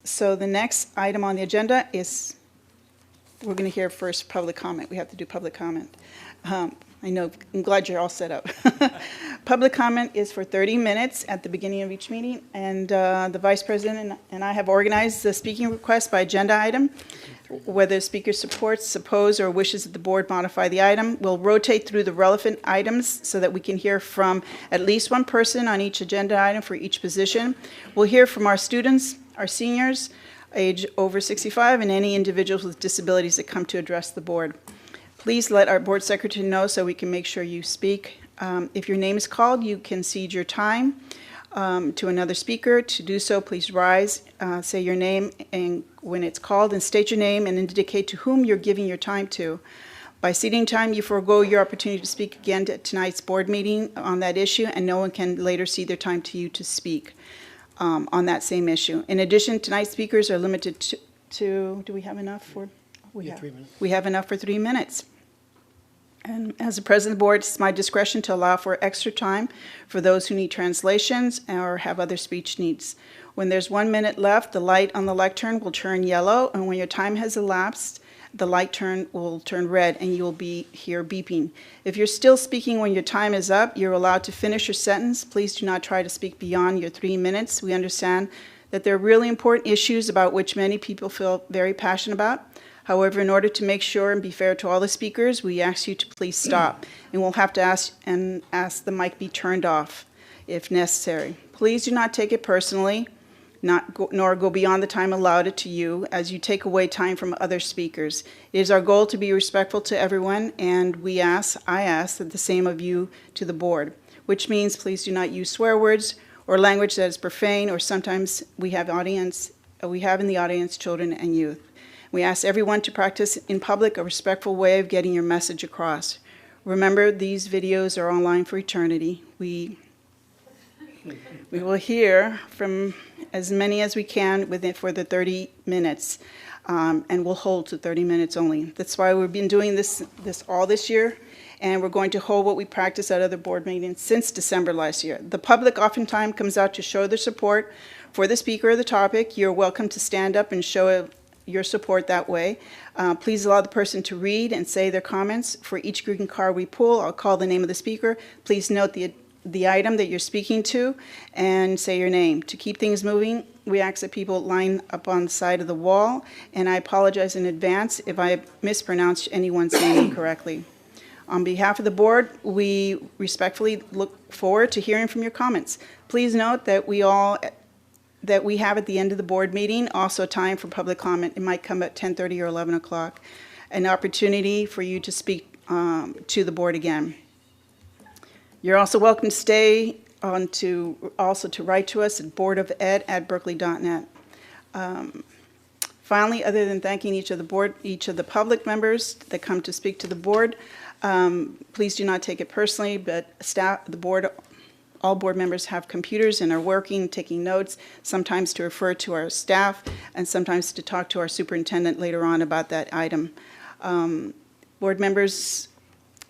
So the next item on the agenda is, we're going to hear first public comment. We have to do public comment. I know, I'm glad you're all set up. Public comment is for 30 minutes at the beginning of each meeting, and the Vice President and I have organized the speaking request by agenda item. Whether the speaker supports, opposes, or wishes that the board modify the item, we'll rotate through the relevant items so that we can hear from at least one person on each agenda item for each position. We'll hear from our students, our seniors, age over 65, and any individuals with disabilities that come to address the board. Please let our board secretary know so we can make sure you speak. If your name is called, you can cede your time to another speaker. To do so, please rise, say your name and when it's called, and state your name and indicate to whom you're giving your time to. By ceding time, you forego your opportunity to speak again at tonight's board meeting on that issue, and no one can later cede their time to you to speak on that same issue. In addition, tonight's speakers are limited to do we have enough for? We have 3 minutes. We have enough for 3 minutes. And as the president of the board, it's my discretion to allow for extra time for those who need translations or have other speech needs. When there's 1 minute left, the light on the lectern will turn yellow, and when your time has elapsed, the light will turn red, and you will be here beeping. If you're still speaking when your time is up, you're allowed to finish your sentence. Please do not try to speak beyond your 3 minutes. We understand that there are really important issues about which many people feel very passionate about. However, in order to make sure and be fair to all the speakers, we ask you to please stop, and we'll have to ask the mic be turned off if necessary. Please do not take it personally, nor go beyond the time allotted to you as you take away time from other speakers. It is our goal to be respectful to everyone, and I ask that the same of you to the board, which means please do not use swear words or language that is profane, or sometimes we have in the audience children and youth. We ask everyone to practice in public a respectful way of getting your message across. Remember, these videos are online for eternity. We will hear from as many as we can for the 30 minutes, and we'll hold to 30 minutes only. That's why we've been doing this all this year, and we're going to hold what we practiced at other board meetings since December last year. The public oftentimes comes out to show their support for the speaker or the topic. You're welcome to stand up and show your support that way. Please allow the person to read and say their comments. For each green card we pull, I'll call the name of the speaker. Please note the item that you're speaking to and say your name. To keep things moving, we ask that people line up on the side of the wall, and I apologize in advance if I mispronounced anyone's name incorrectly. On behalf of the board, we respectfully look forward to hearing from your comments. Please note that we have at the end of the board meeting also time for public comment. It might come at 10:30 or 11 o'clock, an opportunity for you to speak to the board again. You're also welcome to stay on to write to us at boardofed@berkeley.net. Finally, other than thanking each of the public members that come to speak to the board, please do not take it personally, but all board members have computers and are working, taking notes, sometimes to refer to our staff and sometimes to talk to our superintendent later on about that item. Board members,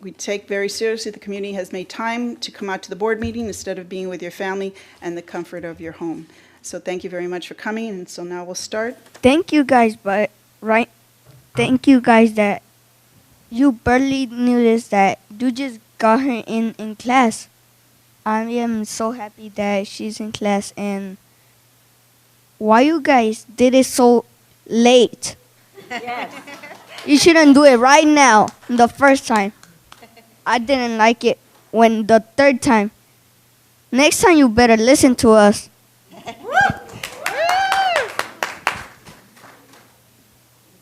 we take very seriously the community has made time to come out to the board meeting instead of being with your family and the comfort of your home. So thank you very much for coming, and so now we'll start. Thank you guys, thank you guys that you barely knew this, that you just got her in class. I am so happy that she's in class, and why you guys did it so late? Yes. You shouldn't do it right now, the first time. I didn't like it when the third time. Next time you better listen to us.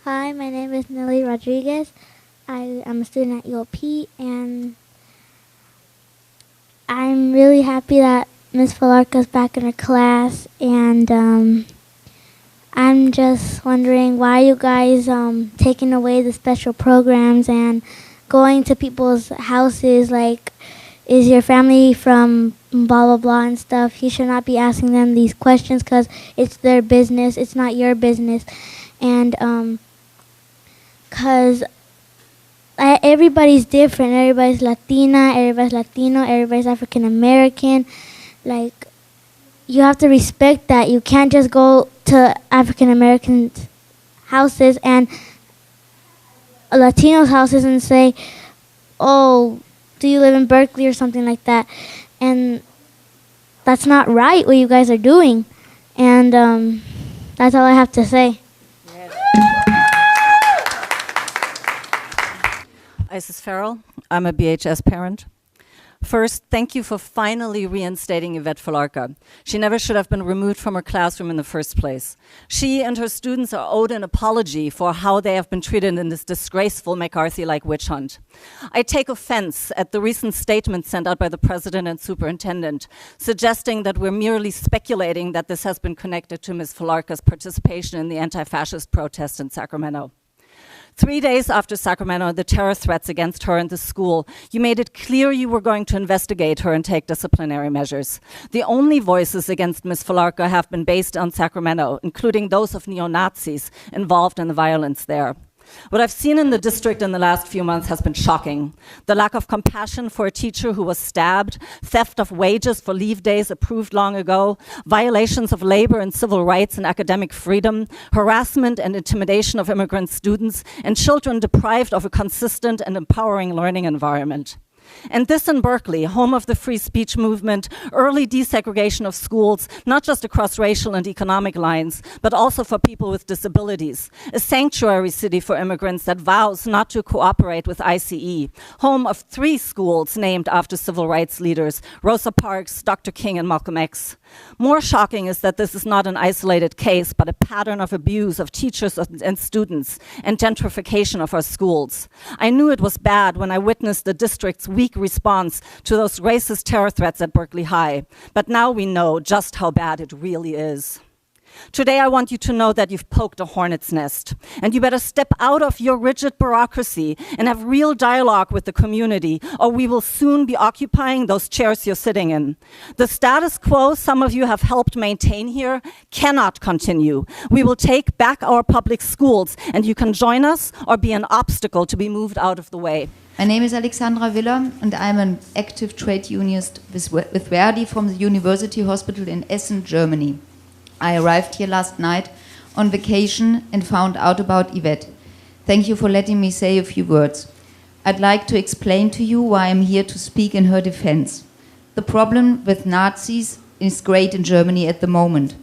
Hi, my name is Nelly Rodriguez. I am a student at UOP, and I'm really happy that Ms. Felarca is back in her class, and I'm just wondering why you guys taking away the special programs and going to people's houses, like, is your family from blah, blah, blah and stuff. You should not be asking them these questions because it's their business. It's not your business. And because everybody's different. Everybody's Latina, everybody's Latino, everybody's African American. Like, you have to respect that. You can't just go to African American houses and Latinos houses and say, "Oh, do you live in Berkeley?" or something like that. And that's not right what you guys are doing. And that's all I have to say. Isis Farrell. I'm a BHS parent. First, thank you for finally reinstating Yvette Felarca. She never should have been removed from her classroom in the first place. She and her students are owed an apology for how they have been treated in this disgraceful McCarthy-like witch hunt. I take offense at the recent statement sent out by the president and superintendent, suggesting that we're merely speculating that this has been connected to Ms. Felarca's participation in the anti-fascist protest in Sacramento. 3 days after Sacramento, the terror threats against her and the school, you made it clear you were going to investigate her and take disciplinary measures. The only voices against Ms. Felarca have been based on Sacramento, including those of neo-Nazis involved in the violence there. What I've seen in the district in the last few months has been shocking. The lack of compassion for a teacher who was stabbed, theft of wages for leave days approved long ago, violations of labor and civil rights and academic freedom, harassment and intimidation of immigrant students, and children deprived of a consistent and empowering learning environment. And this in Berkeley, home of the free speech movement, early desegregation of schools, not just across racial and economic lines, but also for people with disabilities, a sanctuary city for immigrants that vows not to cooperate with ICE, home of 3 schools named after civil rights leaders, Rosa Parks, Dr. King, and Malcolm X. More shocking is that this is not an isolated case, but a pattern of abuse of teachers and students and gentrification of our schools. I knew it was bad when I witnessed the district's weak response to those racist terror threats at Berkeley High, but now we know just how bad it really is. Today, I want you to know that you've poked a hornet's nest, and you better step out of your rigid bureaucracy and have real dialogue with the community, or we will soon be occupying those chairs you're sitting in. The status quo some of you have helped maintain here cannot continue. We will take back our public schools, and you can join us or be an obstacle to be moved out of the way. My name is Alexandra Willer, and I'm an active trade unionist with Verdi from the University Hospital in Essen, Germany. I arrived here last night on vacation and found out about Yvette. Thank you for letting me say a few words. I'd like to explain to you why I'm here to speak in her defense. The problem with Nazis is great in Germany at the moment.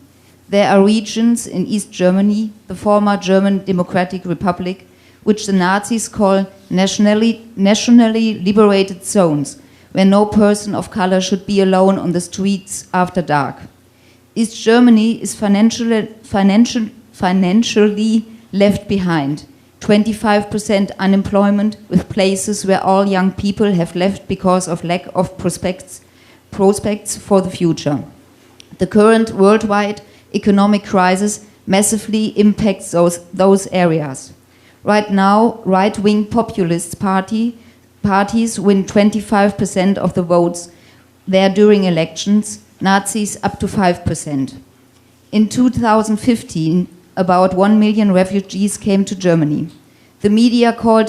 There are regions in East Germany, the former German Democratic Republic, which the Nazis call nationally liberated zones, where no person of color should be alone on the streets after dark. East Germany is financially left behind. 25% unemployment, with places where all young people have left because of lack of prospects for the future. The current worldwide economic crisis massively impacts those areas. Right now, right-wing populist parties win 25% of the votes there during elections, Nazis up to 5%. In 2015, about 1 million refugees came to Germany. The media called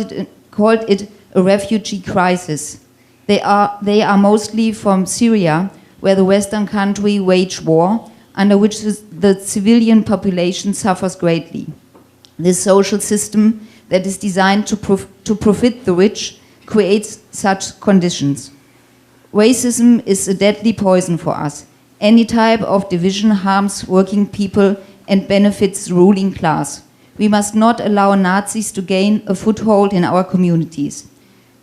it a refugee crisis. They are mostly from Syria, where the Western country waged war, under which the civilian population suffers greatly. This social system that is designed to profit the rich creates such conditions. Racism is a deadly poison for us. Any type of division harms working people and benefits the ruling class. We must not allow Nazis to gain a foothold in our communities.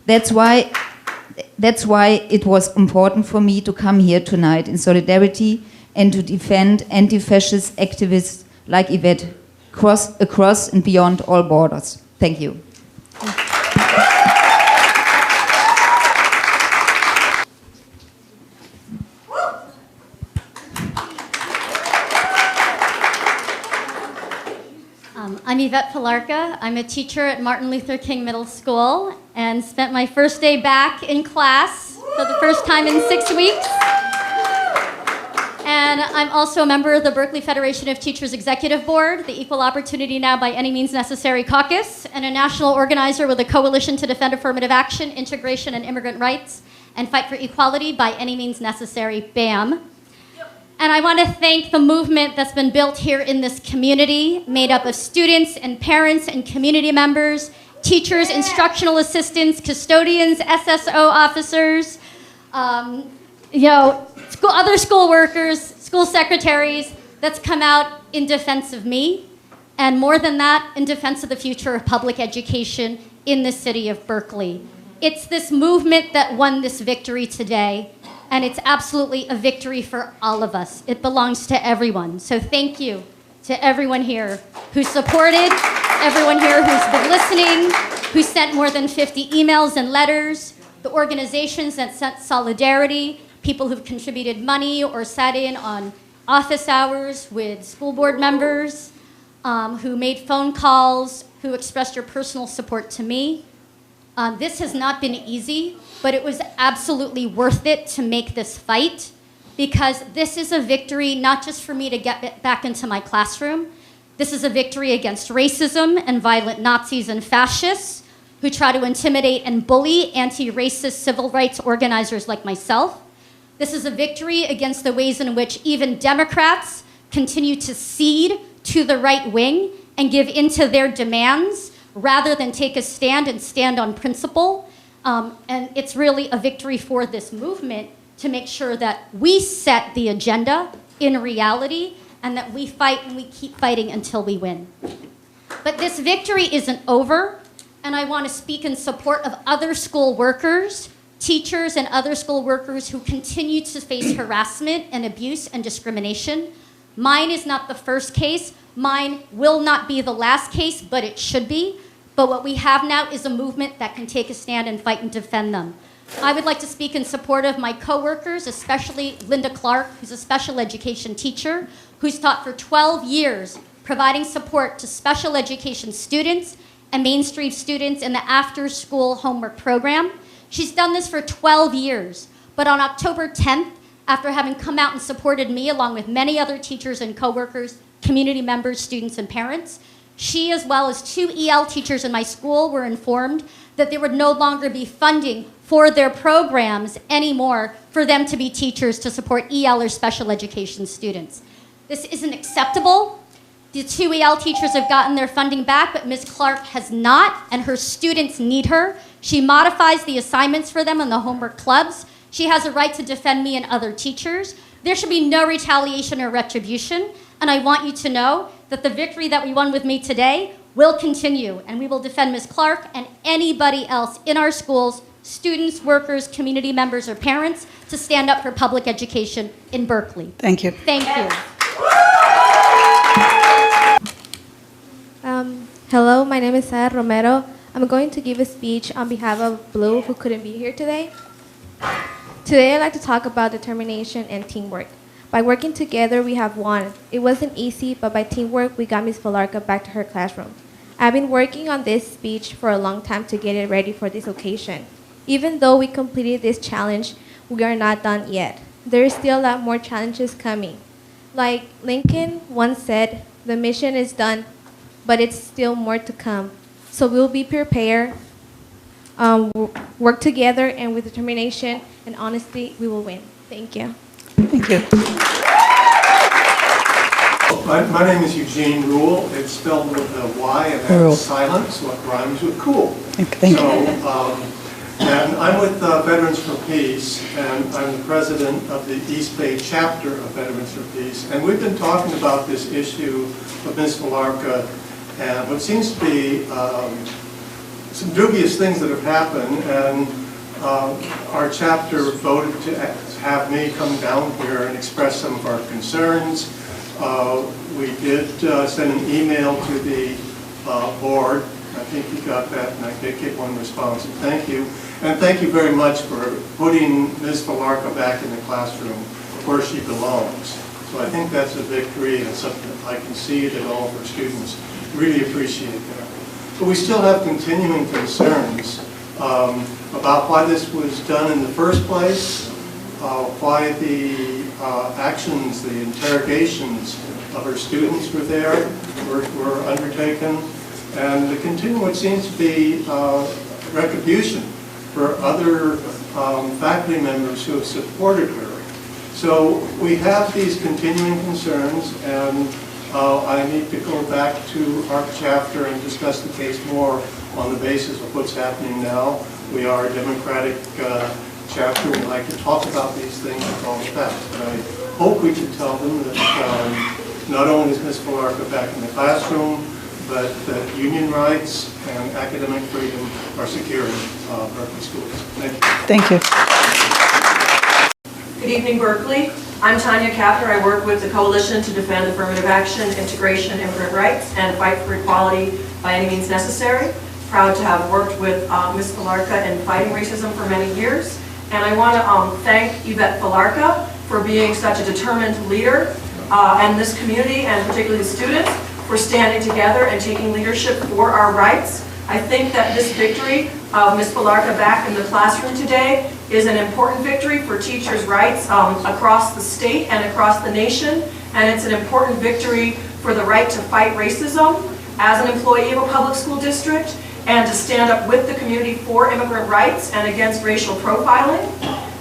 That's why it was important for me to come here tonight in solidarity and to defend anti-fascist activists like Yvette across and beyond all borders. Thank you. I'm Yvette Felarca. I'm a teacher at Martin Luther King Middle School and spent my first day back in class for the first time in 6 weeks. And I'm also a member of the Berkeley Federation of Teachers Executive Board, the Equal Opportunity Now by Any Means Necessary Caucus, and a national organizer with a coalition to defend affirmative action, integration, and immigrant rights, and fight for equality by any means necessary, BAM. And I want to thank the movement that's been built here in this community, made up of students and parents and community members, teachers, instructional assistants, custodians, SSO officers, other school workers, school secretaries, that's come out in defense of me, and more than that, in defense of the future of public education in the city of Berkeley. It's this movement that won this victory today, and it's absolutely a victory for all of us. It belongs to everyone. So thank you to everyone here who supported, everyone here who's been listening, who sent more than 50 emails and letters, the organizations that sent solidarity, people who've contributed money or sat in on office hours with school board members, who made phone calls, who expressed your personal support to me. This has not been easy, but it was absolutely worth it to make this fight, because this is a victory not just for me to get back into my classroom. This is a victory against racism and violent Nazis and fascists who try to intimidate and bully anti-racist civil rights organizers like myself. This is a victory against the ways in which even Democrats continue to cede to the right wing and give in to their demands rather than take a stand and stand on principle. And it's really a victory for this movement to make sure that we set the agenda in reality and that we fight and we keep fighting until we win. But this victory isn't over, and I want to speak in support of other school workers, teachers, and other school workers who continue to face harassment and abuse and discrimination. Mine is not the first case. Mine will not be the last case, but it should be. But what we have now is a movement that can take a stand and fight and defend them. I would like to speak in support of my coworkers, especially Linda Clark, who's a special education teacher, who's taught for 12 years, providing support to special education students and mainstream students in the after-school homework program. She's done this for 12 years. But on October 10th, after having come out and supported me along with many other teachers and coworkers, community members, students, and parents, she, as well as 2 EL teachers in my school, were informed that there would no longer be funding for their programs anymore for them to be teachers to support EL or special education students. This isn't acceptable. The 2 EL teachers have gotten their funding back, but Ms. Clark has not, and her students need her. She modifies the assignments for them in the homework clubs. She has a right to defend me and other teachers. There should be no retaliation or retribution, and I want you to know that the victory that we won with me today will continue, and we will defend Ms. Clark and anybody else in our schools, students, workers, community members, or parents, to stand up for public education in Berkeley. Thank you. Thank you. Hello, my name is Sarah Romero. I'm going to give a speech on behalf of Blue, who couldn't be here today. Today, I'd like to talk about determination and teamwork. By working together, we have won. It wasn't easy, but by teamwork, we got Ms. Felarca back to her classroom. I've been working on this speech for a long time to get it ready for this occasion. Even though we completed this challenge, we are not done yet. There is still a lot more challenges coming. Like Lincoln once said, the mission is done, but it's still more to come. So we'll be prepared, work together, and with determination and honesty, we will win. Thank you. Thank you. My name is Eugene Rule. It's spelled with a Y and that's silent, so it rhymes with cool. Thank you. And I'm with Veterans for Peace, and I'm the president of the East Bay chapter of Veterans for Peace. And we've been talking about this issue of Ms. Felarca and what seems to be some dubious things that have happened. And our chapter voted to have me come down here and express some of our concerns. We did send an email to the board. I think you got that, and I did get one response. And thank you. And thank you very much for putting Ms. Felarca back in the classroom where she belongs. So I think that's a victory and something that I can see that all of our students really appreciate that. But we still have continuing concerns about why this was done in the first place, why the actions, the interrogations of our students were undertaken, and the continuing what seems to be retribution for other faculty members who have supported her. So we have these continuing concerns, and I need to go back to our chapter and discuss the case more on the basis of what's happening now. We are a democratic chapter. We like to talk about these things with all the facts. But I hope we can tell them that not only is Ms. Felarca back in the classroom, but that union rights and academic freedom are secure in Berkeley schools. Thank you. Thank you. Good evening, Berkeley. I'm Tanya Kapner. I work with the Coalition to Defend Affirmative Action, Integration, Immigrant Rights, and Fight for Equality by any means necessary. Proud to have worked with Ms. Felarca in fighting racism for many years. And I want to thank Yvette Felarca for being such a determined leader and this community, and particularly the students, for standing together and taking leadership for our rights. I think that this victory of Ms. Felarca back in the classroom today is an important victory for teachers' rights across the state and across the nation, and it's an important victory for the right to fight racism as an employee of a public school district and to stand up with the community for immigrant rights and against racial profiling.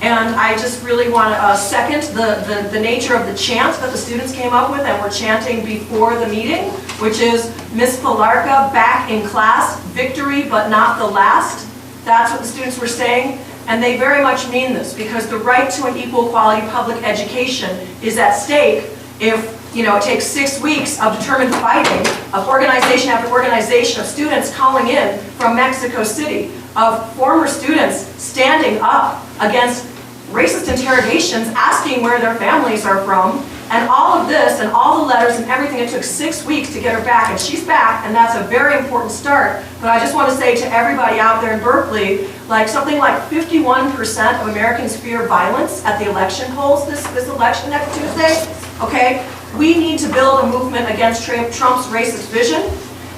And I just really want to second the nature of the chant that the students came up with and were chanting before the meeting, which is Ms. Felarca back in class, victory but not the last. That's what the students were saying, and they very much mean this, because the right to an equal quality public education is at stake if it takes 6 weeks of determined fighting, of organization after organization, of students calling in from Mexico City, of former students standing up against racist interrogations, asking where their families are from, and all of this and all the letters and everything. It took 6 weeks to get her back, and she's back, and that's a very important start. But I just want to say to everybody out there in Berkeley, something like 51% of Americans fear violence at the election polls this election next Tuesday. Okay, we need to build a movement against Trump's racist vision,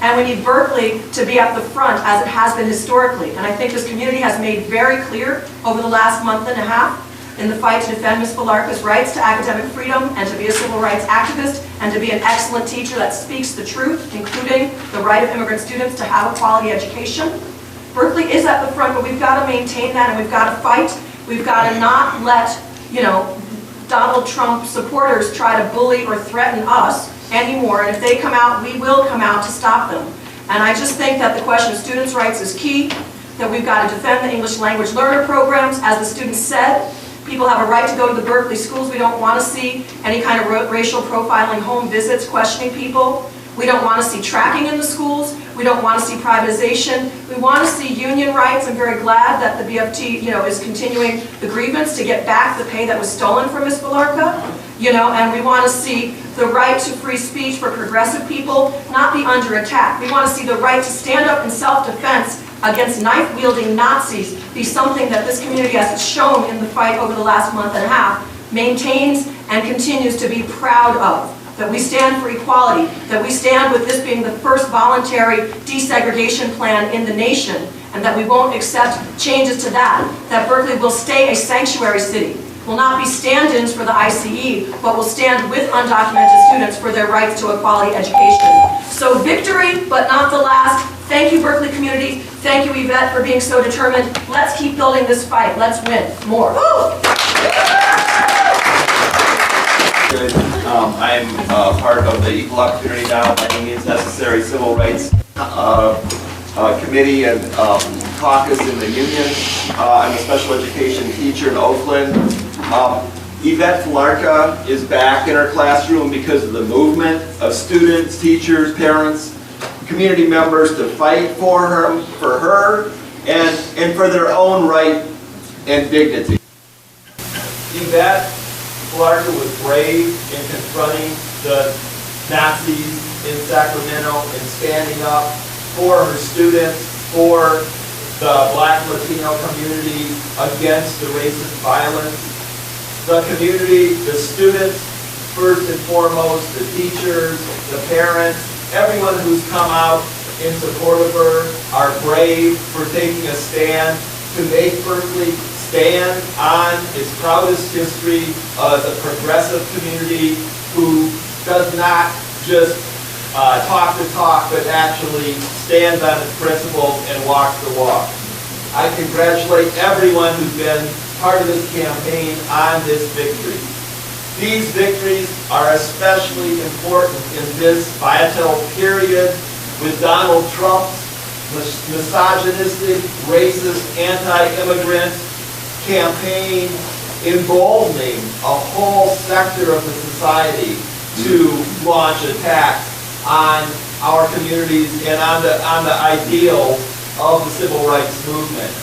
and we need Berkeley to be at the front as it has been historically. And I think this community has made very clear over the last month and a half in the fight to defend Ms. Felarca's rights to academic freedom and to be a civil rights activist and to be an excellent teacher that speaks the truth, including the right of immigrant students to have a quality education. Berkeley is at the front, but we've got to maintain that, and we've got to fight. We've got to not let, Donald Trump supporters try to bully or threaten us anymore. And if they come out, we will come out to stop them. And I just think that the question of students' rights is key, that we've got to defend the English language learner programs. As the students said, people have a right to go to the Berkeley schools. We don't want to see any kind of racial profiling, home visits, questioning people. We don't want to see tracking in the schools. We don't want to see privatization. We want to see union rights. I'm very glad that the BFT, is continuing the grievance to get back the pay that was stolen from Ms. Felarca. And we want to see the right to free speech for progressive people not be under attack. We want to see the right to stand up in self-defense against knife-wielding Nazis be something that this community, as it's shown in the fight over the last month and a half, maintains and continues to be proud of. That we stand for equality, that we stand with this being the first voluntary desegregation plan in the nation, and that we won't accept changes to that. That Berkeley will stay a sanctuary city, will not be stand-ins for the ICE, but will stand with undocumented students for their rights to a quality education. So victory, but not the last. Thank you, Berkeley community. Thank you, Yvette, for being so determined. Let's keep building this fight. Let's win more. Woo! I'm part of the Equal Opportunity Now by Any Means Necessary Civil Rights Committee and caucus in the union. I'm a special education teacher in Oakland. Yvette Felarca is back in her classroom because of the movement of students, teachers, parents, community members to fight for her, and for their own right and dignity. Yvette Felarca was brave in confronting the Nazis in Sacramento and standing up for her students, for the Black Latino community, against the racist violence. The community, the students, first and foremost, the teachers, the parents, everyone who's come out in support of her are brave for taking a stand to make Berkeley stand on its proudest history as a progressive community who does not just talk the talk, but actually stands on its principles and walks the walk. I congratulate everyone who's been part of this campaign on this victory. These victories are especially important in this volatile period with Donald Trump's misogynistic, racist, anti-immigrant campaign emboldening a whole sector of the society to launch attacks on our communities and on the ideals of the civil rights movement.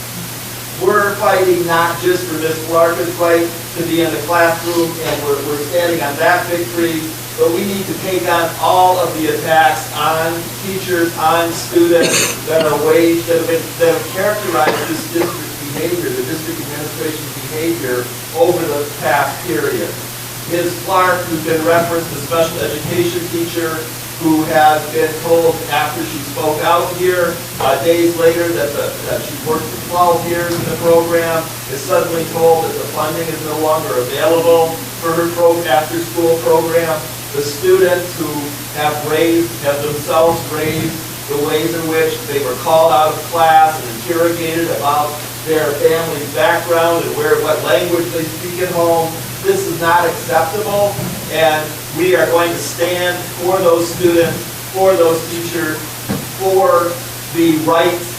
We're fighting not just for Ms. Felarca's right to be in the classroom, and we're standing on that victory, but we need to take on all of the attacks on teachers, on students that are waged, that have characterized this district's behavior, the district administration's behavior over the past period. Ms. Clark, who's been referenced, a special education teacher, who has been told after she spoke out here, days later, that she's worked for 12 years in the program, is suddenly told that the funding is no longer available for her after-school program. The students who have themselves raised the ways in which they were called out of class and interrogated about their family's background and what language they speak at home. This is not acceptable, and we are going to stand for those students, for those teachers, for the rights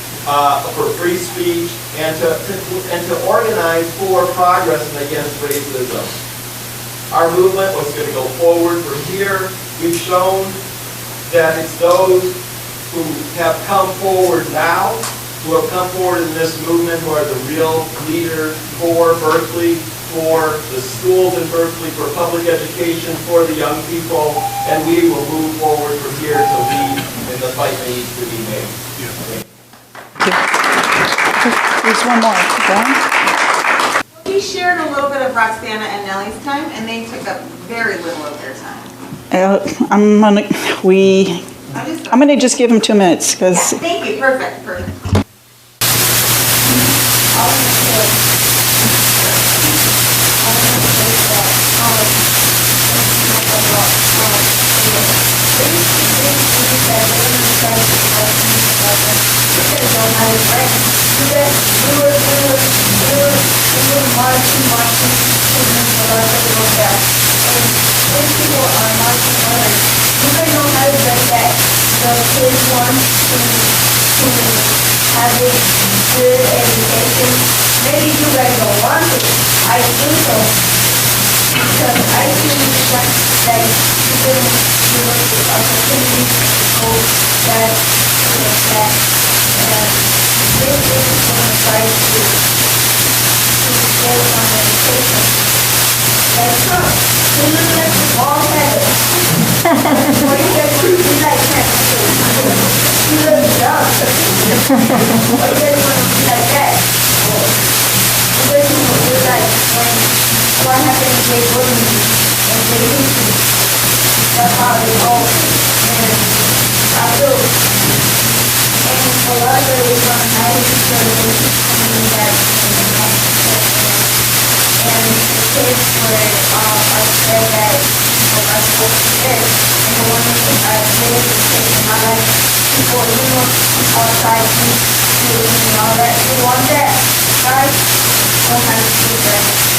for free speech, and to organize for progress and against racism. Our movement was going to go forward from here. We've shown that it's those who have come forward now, who have come forward in this movement, who are the real leaders for Berkeley, for the schools in Berkeley, for public education, for the young people, and we will move forward from here to lead in the fight that needs to be made. There's one more. John? We shared a little bit of Roxana and Nellie's time, and they took up very little of their time. I'm gonna just give them 2 minutes, because Thank you, perfect. Have a good education. Maybe you guys don't want it. I do so. Because I think that students give us the opportunity to go that and this is what I'm trying to get on education. That's all. You look like a bald headed. What do you guys want to be like that? You look dumb. What do you guys want to be like that? You guys want to be like when what happened to Jay Bullying and Jay Lucy? That's how they all and I feel and a lot of it is on how to coming back and the kids were upset that people are supposed to live and the one thing I did is taking my life people, outside and all that. You want that, guys? Don't have to do that.